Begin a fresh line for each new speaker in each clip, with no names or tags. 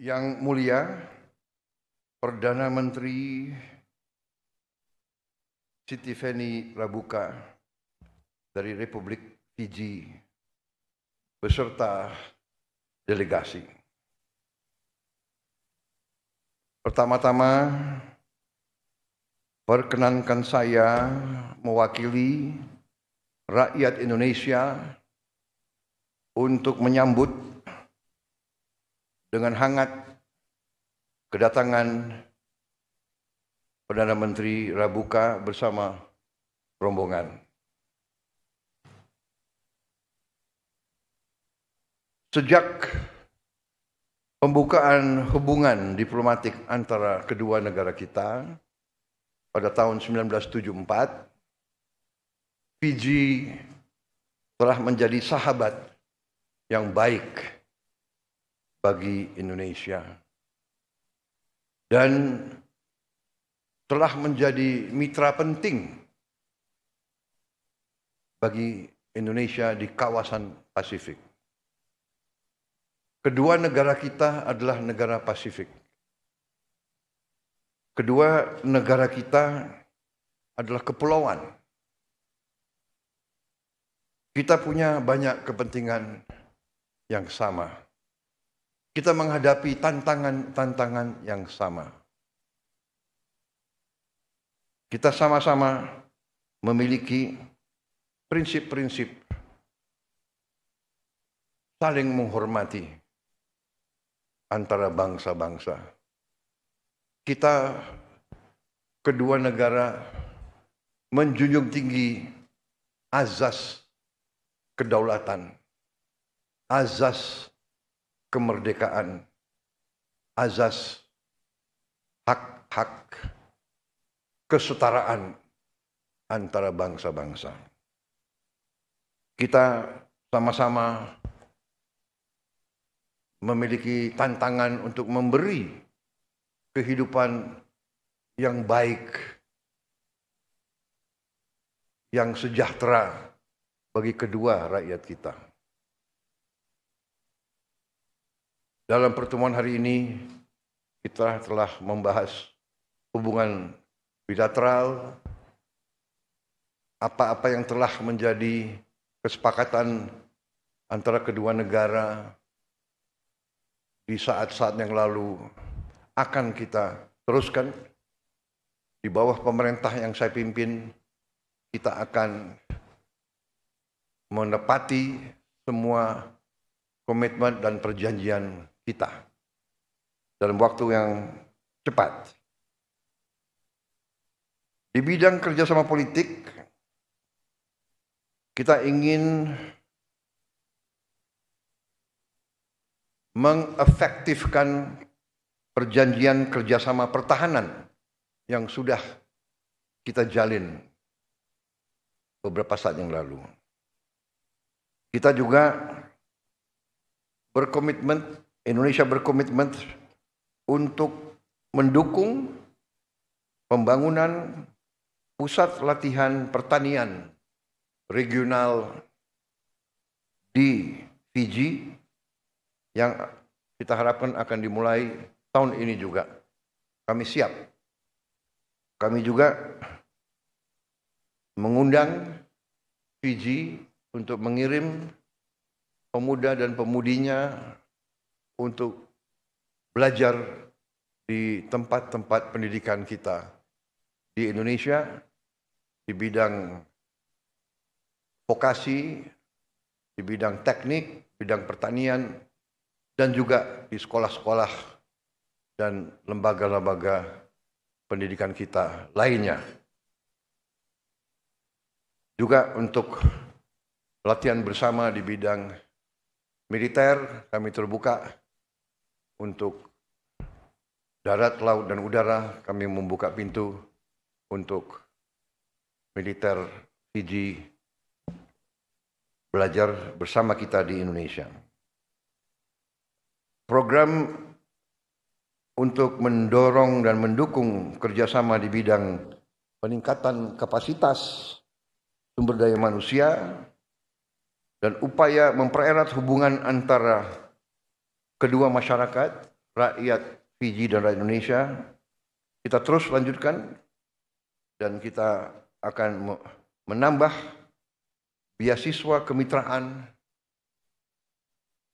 Yang mulia Perdana Menteri Sitiveni Ligamamada Rabuka dari Republik Fiji beserta delegasi. Pertama-tama, perkenankan saya mewakili rakyat Indonesia untuk menyambut dengan hangat kedatangan Perdana Menteri Rabuka bersama rombongan. Sejak pembukaan hubungan diplomatik antara kedua negara kita pada tahun 1974, Fiji telah menjadi sahabat yang baik bagi Indonesia dan telah menjadi mitra penting bagi Indonesia di kawasan Pasifik. Kedua negara kita adalah negara Pasifik. Kedua negara kita adalah kepulauan. Kita punya banyak kepentingan yang sama. Kita menghadapi tantangan-tantangan yang sama. Kita sama-sama memiliki prinsip-prinsip saling menghormati antara bangsa-bangsa. Kita kedua negara menjunjung tinggi azas kedaulatan, azas kemerdekaan, azas hak-hak kesetaraan antara bangsa-bangsa. Kita sama-sama memiliki tantangan untuk memberi kehidupan yang baik, yang sejahtera bagi kedua rakyat kita. Dalam pertemuan hari ini, kita telah membahas hubungan bilateral, apa-apa yang telah menjadi kesepakatan antara kedua negara di saat-saat yang lalu akan kita teruskan. Di bawah pemerintah yang saya pimpin, kita akan menepati semua komitmen dan perjanjian kita dalam waktu yang cepat. Di bidang kerjasama politik, kita ingin mengefektifkan perjanjian kerjasama pertahanan yang sudah kita jalin beberapa saat yang lalu. Kita juga berkomitmen, Indonesia berkomitmen untuk mendukung pembangunan pusat latihan pertanian regional di Fiji yang kita harapkan akan dimulai tahun ini juga. Kami siap. Kami juga mengundang Fiji untuk mengirim pemuda dan pemudinya untuk belajar di tempat-tempat pendidikan kita di Indonesia, di bidang vokasi, di bidang teknik, bidang pertanian, dan juga di sekolah-sekolah dan lembaga-lembaga pendidikan kita lainnya. Juga untuk latihan bersama di bidang militer, kami terbuka untuk darat, laut, dan udara. Kami membuka pintu untuk militer Fiji belajar bersama kita di Indonesia. Program untuk mendorong dan mendukung kerjasama di bidang peningkatan kapasitas sumber daya manusia dan upaya mempererat hubungan antara kedua masyarakat rakyat Fiji dan rakyat Indonesia, kita terus lanjutkan dan kita akan menambah beasiswa kemitraan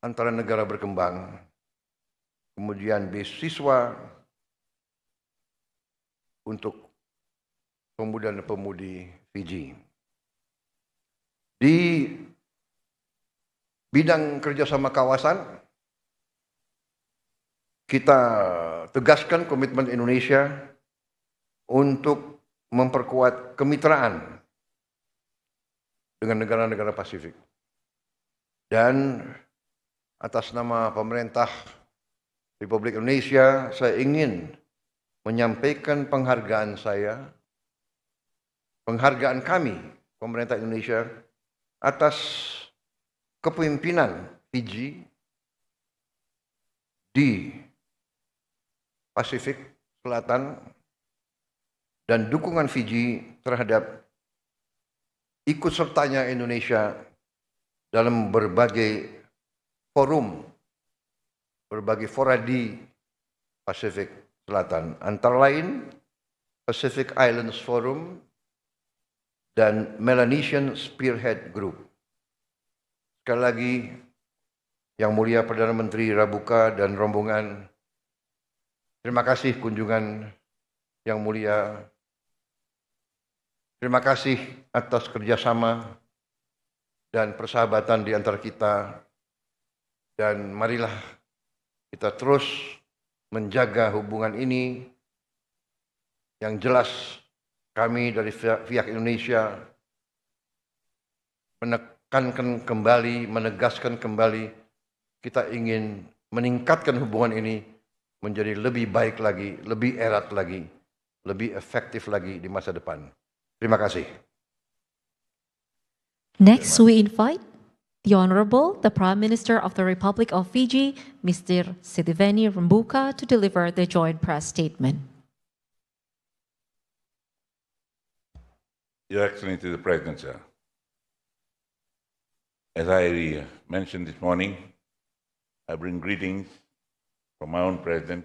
antara negara berkembang, kemudian beasiswa untuk pemuda dan pemudi Fiji. Di bidang kerjasama kawasan, kita tegaskan komitmen Indonesia untuk memperkuat kemitraan dengan negara-negara Pasifik. Dan atas nama pemerintah Republik Indonesia, saya ingin menyampaikan penghargaan kami, pemerintah Indonesia, atas kepemimpinan Fiji di Pasifik Selatan dan dukungan Fiji terhadap ikut sertanya Indonesia dalam berbagai forum, berbagai fora di Pasifik Selatan, antara lain Pacific Islands Forum dan Melanesian Spearhead Group. Sekali lagi, Yang Mulia Perdana Menteri Rabuka dan rombongan, terima kasih kunjungan Yang Mulia. Terima kasih atas kerjasama dan persahabatan di antara kita. Dan marilah kita terus menjaga hubungan ini. Yang jelas kami dari pihak Indonesia menekankan kembali, menegaskan kembali, kita ingin meningkatkan hubungan ini menjadi lebih baik lagi, lebih erat lagi, lebih efektif lagi di masa depan. Terima kasih.
Next, we invite the Honorable, the Prime Minister of the Republic of Fiji, Mr. Sitiveni Ligamamada Rabuka, to deliver the joint press statement.
Your Excellency the President, sir. As I mentioned this morning, I bring greetings from my own President,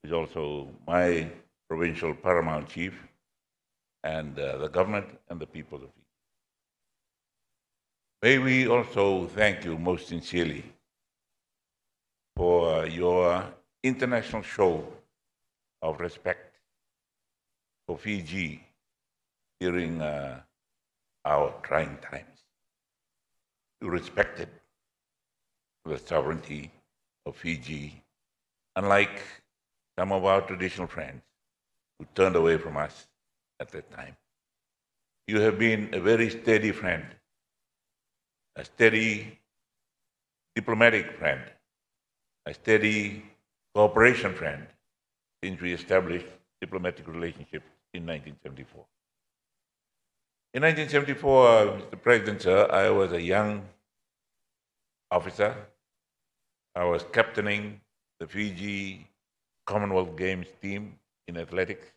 who is also my provincial paramount chief, and the government and the people of Fiji. May we also thank you most sincerely for your international show of respect for Fiji during our trying times. You respected the sovereignty of Fiji, unlike some of our traditional friends who turned away from us at that time. You have been a very steady friend, a steady diplomatic friend, a steady cooperation friend since we established diplomatic relationships in 1974. In 1974, Mr. President, sir, I was a young officer. I was captaining the Fiji Commonwealth Games team in athletics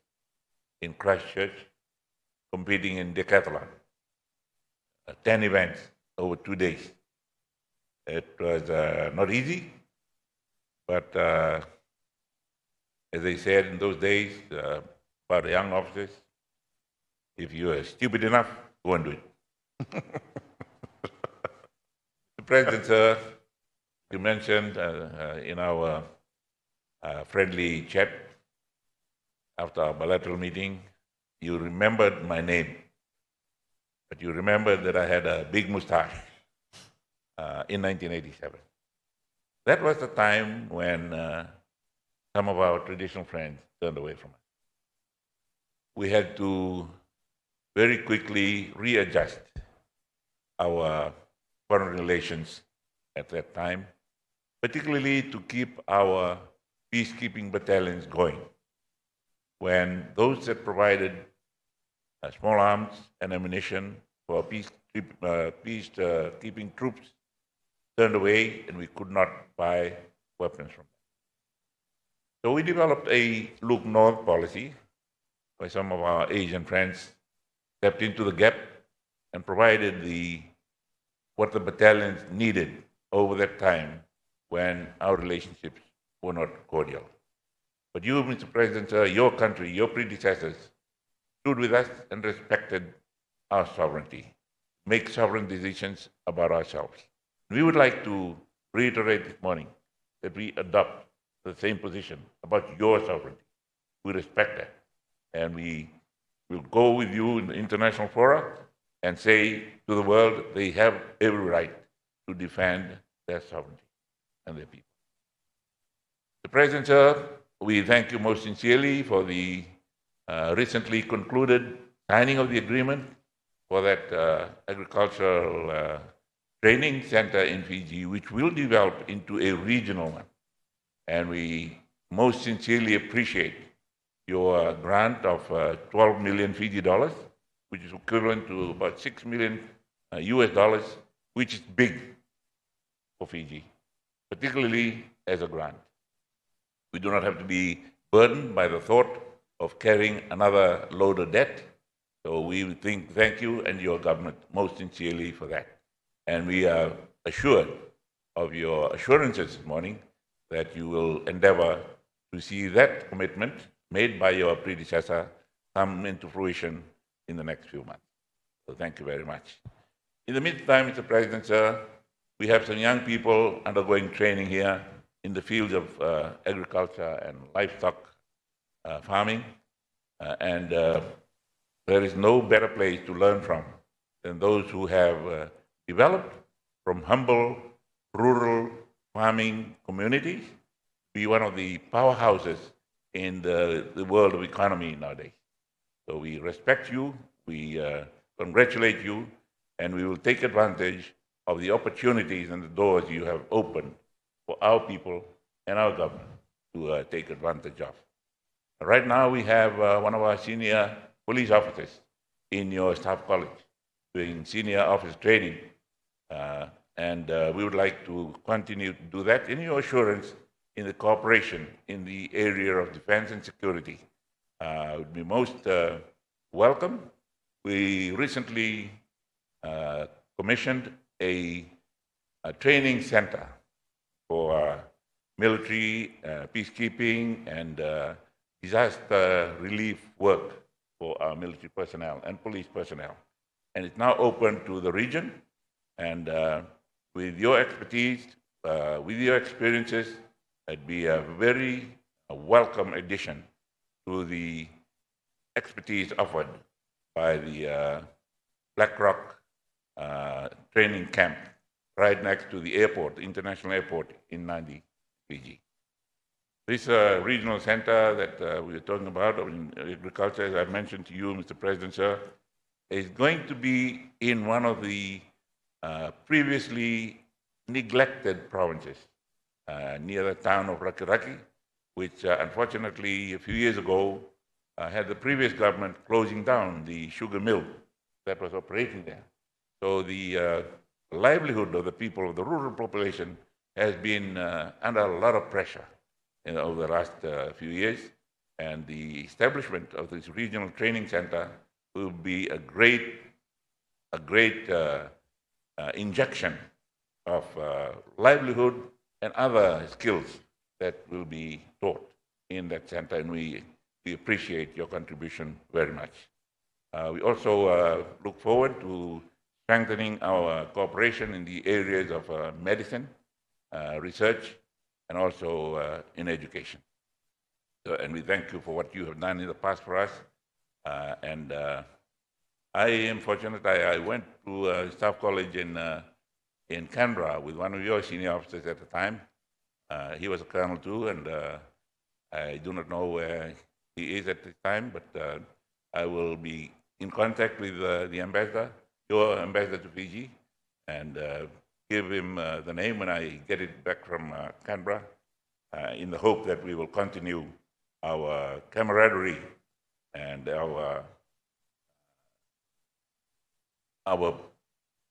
in Christchurch, competing in decathlon, 10 events over 2 days. It was not easy, but as they said in those days about young officers, if you are stupid enough, go and do it. The President, sir, you mentioned in our friendly chat after our bilateral meeting, you remembered my name, but you remembered that I had a big mustache in 1987. That was the time when some of our traditional friends turned away from us. We had to very quickly readjust our foreign relations at that time, particularly to keep our peacekeeping battalions going. When those that provided small arms and ammunition for peacekeeping troops turned away, and we could not buy weapons from them. So we developed a look north policy, where some of our Asian friends stepped into the gap and provided what the battalions needed over that time when our relationships were not cordial. But you, Mr. President, sir, your country, your predecessors, stood with us and respected our sovereignty, make sovereign decisions about ourselves. We would like to reiterate this morning that we adopt the same position about your sovereignty. We respect that. And we will go with you in the international fora and say to the world they have every right to defend their sovereignty and their people. Mr. President, sir, we thank you most sincerely for the recently concluded signing of the agreement for that agricultural training center in Fiji, which will develop into a regional one. And we most sincerely appreciate your grant of 12 million Fiji dollars, which is equivalent to about 6 million US dollars, which is big for Fiji, particularly as a grant. We do not have to be burdened by the thought of carrying another load of debt. So we thank you and your government most sincerely for that. And we are assured of your assurances this morning that you will endeavor to see that commitment made by your predecessor come into fruition in the next few months. So thank you very much. In the meantime, Mr. President, sir, we have some young people undergoing training here in the fields of agriculture and livestock farming. And there is no better place to learn from than those who have developed from humble rural farming communities to be one of the powerhouses in the world of economy nowadays. So we respect you, we congratulate you, and we will take advantage of the opportunities and the doors you have opened for our people and our government to take advantage of. Right now, we have one of our senior police officers in your staff college doing senior officer training, and we would like to continue to do that in your assurance in the cooperation in the area of defense and security. Would be most welcome. We recently commissioned a training center for military, peacekeeping, and disaster relief work for our military personnel and police personnel. And it's now open to the region. And with your expertise, with your experiences, it'd be a very welcome addition to the expertise offered by the Black Rock training camp right next to the airport, the international airport in Nadi, Fiji. This regional center that we were talking about in agriculture, as I mentioned to you, Mr. President, sir, is going to be in one of the previously neglected provinces near the town of Rakiraki, which unfortunately a few years ago had the previous government closing down the sugar mill that was operating there. So the livelihood of the people, of the rural population, has been under a lot of pressure over the last few years. And the establishment of this regional training center will be a great injection of livelihood and other skills that will be taught in that center, and we appreciate your contribution very much. We also look forward to strengthening our cooperation in the areas of medicine, research, and also in education. So, and we thank you for what you have done in the past for us. I am fortunate. I went to Staff College in Canberra with one of your senior officers at the time. He was a colonel too, and I do not know where he is at this time, but I will be in contact with the ambassador, your ambassador to Fiji, and give him the name when I get it back from Canberra, in the hope that we will continue our camaraderie and our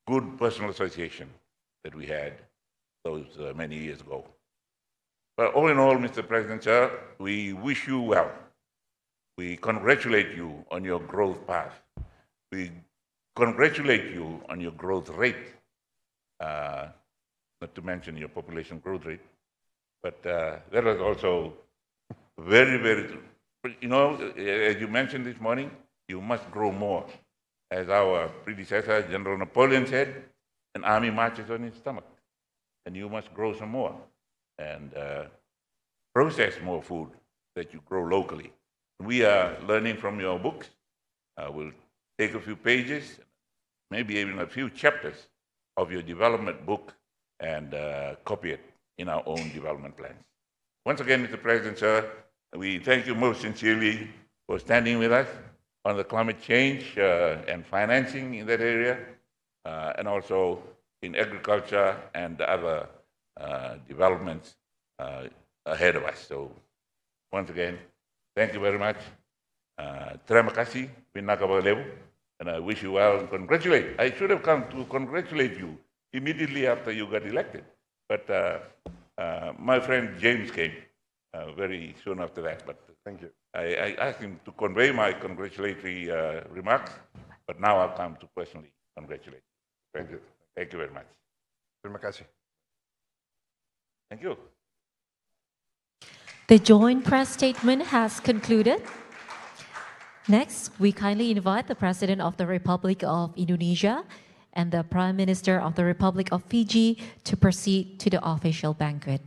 good personal association that we had those many years ago. But all in all, Mr. President, sir, we wish you well. We congratulate you on your growth path. We congratulate you on your growth rate, not to mention your population growth rate. But that was also very, very, you know, as you mentioned this morning, you must grow more. As our predecessor, General Napoleon said, an army marches on its stomach. And you must grow some more and process more food that you grow locally. We are learning from your books. We'll take a few pages, maybe even a few chapters of your development book and copy it in our own development plans. Once again, Mr. President, sir, we thank you most sincerely for standing with us on the climate change and financing in that area, and also in agriculture and other developments ahead of us. So once again, thank you very much. Terima kasih, Pinakabaleu, and I wish you well and congratulate. I should have come to congratulate you immediately after you got elected, but my friend James came very soon after that. But
Thank you.
I asked him to convey my congratulatory remarks, but now I'll come to personally congratulate you.
Thank you.
Thank you very much.
Terima kasih.
Thank you.
The joint press statement has concluded. Next, we kindly invite the President of the Republic of Indonesia and the Prime Minister of the Republic of Fiji to proceed to the official banquet.